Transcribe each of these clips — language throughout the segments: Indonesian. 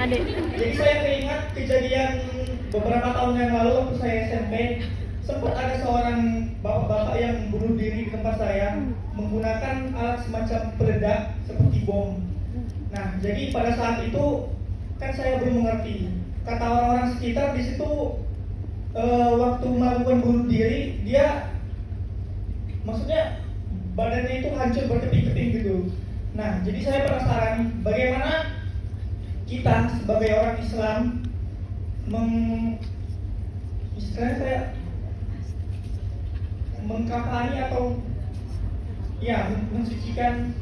adik. Jadi saya teringat kejadian beberapa tahun yang lalu waktu saya SMP, sempat ada seorang bapak-bapak yang bunuh diri di tempat saya menggunakan alat semacam peledak seperti bom. Nah, jadi pada saat itu kan saya belum mengerti. Kata orang-orang sekitar di situ waktu melakukan bunuh diri, dia maksudnya badannya itu hancur berkeping-keping gitu. Nah, jadi saya penasaran bagaimana kita sebagai orang Islam istilahnya kayak mengkafani atau ya mensucikan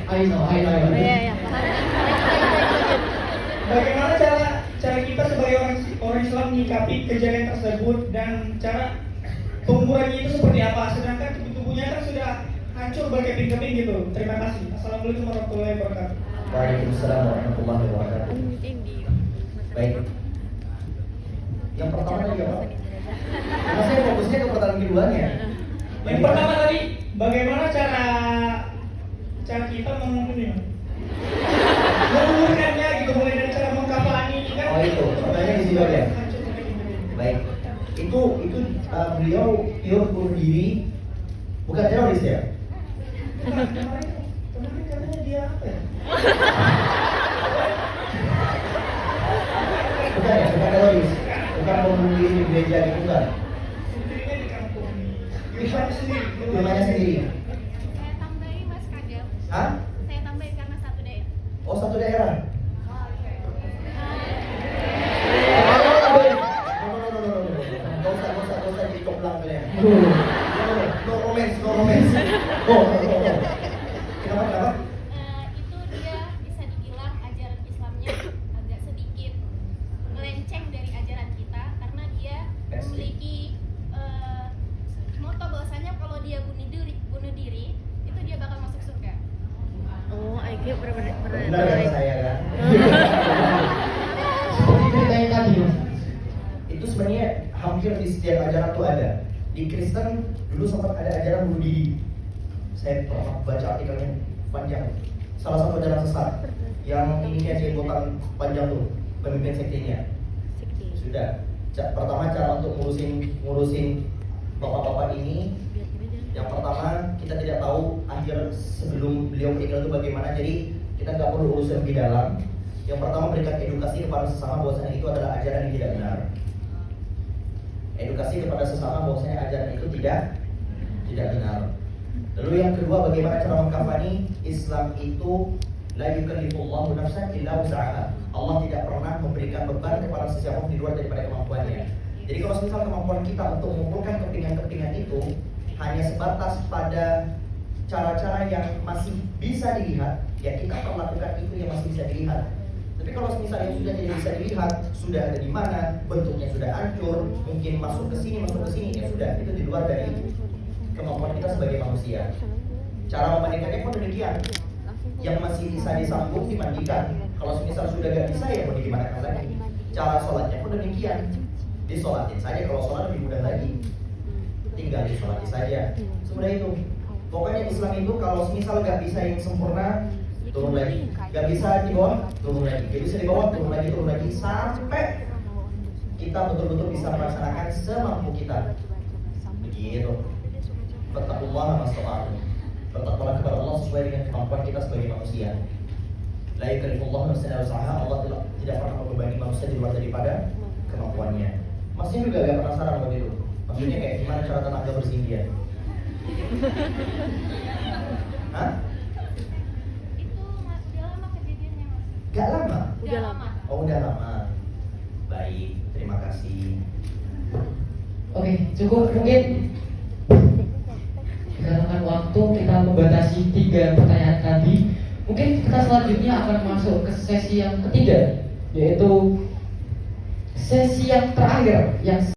Ya. bagaimana cara kita sebagai orang Islam menyikapi kejadian tersebut dan cara pengurangannya itu seperti apa, sedangkan tubuhnya kan sudah hancur berkeping-keping gitu. Terima kasih. Assalamualaikum warahmatullahi wabarakatuh. Waalaikumsalam warahmatullahi wabarakatuh. Baik. Yang pertama tadi apa? Karena saya fokusnya ke pertanyaan keduanya. Yang pertama tadi, bagaimana cara kita mengulurkannya gitu, mulai dari cara mengkafani kan? Oh itu, pertanyaan di situ ya. Baik. Itu beliau pure bunuh diri, bukan teroris ya? Kemarin katanya dia apa ya? Bukan ya, bukan teroris, bukan bunuh diri di gereja gitu kan? Sendirinya di kampung, di rumahnya sendiri. Di rumahnya sendiri. Saya tambahin Mas Kagel. Hah? Saya tambahin karena satu daerah. Oh satu daerah. Gak usah dicoplang kalian. No romance. Oh. Kenapa? Itu dia bisa dibilang ajaran Islamnya agak sedikit melenceng dari ajaran kita karena dia memiliki moto bahwasanya kalau dia bunuh diri itu dia bakal masuk surga. Oh, Aiki pernah Benar ya saya kan? Seperti ceritanya tadi Mas. Itu sebenarnya hampir di setiap ajaran tuh ada. Di Kristen dulu sempat ada ajaran bunuh diri. Saya pernah baca artikelnya panjang. Salah satu ajaran sesat yang ininya jenggotan panjang tuh, pemimpin sektenya. Sudah. Pertama cara untuk ngurusin bapak-bapak ini. Yang pertama kita tidak tahu akhir sebelum beliau meninggal itu bagaimana. Jadi kita nggak perlu urus lebih dalam. Yang pertama berikan edukasi kepada sesama bahwasanya itu adalah ajaran yang tidak benar. Edukasi kepada sesama bahwasanya ajaran itu tidak benar. Lalu yang kedua bagaimana cara mengkafani. Islam itu la yukallifullahu nafsan illa wus'aha. Allah tidak pernah memberikan beban kepada sesiapa di luar daripada kemampuannya. Jadi kalau misal kemampuan kita untuk mengumpulkan kepingan-kepingan itu hanya sebatas pada cara-cara yang masih bisa dilihat, ya kita perlakukan itu yang masih bisa dilihat. Tapi kalau misalnya sudah tidak bisa dilihat, sudah ada di mana, bentuknya sudah hancur, mungkin masuk ke sini, ya sudah, itu di luar dari kemampuan kita sebagai manusia. Cara memandikannya pun demikian. Yang masih bisa disambung dimandikan. Kalau misal sudah gak bisa, ya mau digimanakan lagi. Cara sholatnya pun demikian. Disolatin saja, kalau sholat lebih mudah lagi. Tinggal disolati saja. Semudah itu. Pokoknya Islam itu kalau misal gak bisa yang sempurna, turun lagi. Gak bisa di bawah, turun lagi. Gak bisa di bawah, turun lagi sampai kita betul-betul bisa melaksanakan semampu kita. Begitu. Bertakwalah mastata'tum. Bertakwalah kepada Allah sesuai dengan kemampuan kita sebagai manusia. La yukallifullahu nafsan illa wus'aha. Allah tidak pernah membebani manusia di luar daripada kemampuannya. Maksudnya juga gak penasaran begitu. Maksudnya kayak gimana cara tenaga bersihin dia? Hah? Itu udah lama kejadiannya Mas. Gak lama? Udah lama. Oh udah lama. Baik, terima kasih. Oke, cukup mungkin dikarenakan waktu kita membatasi 3 pertanyaan tadi. Mungkin kita selanjutnya akan masuk ke sesi yang ketiga, yaitu sesi yang terakhir yang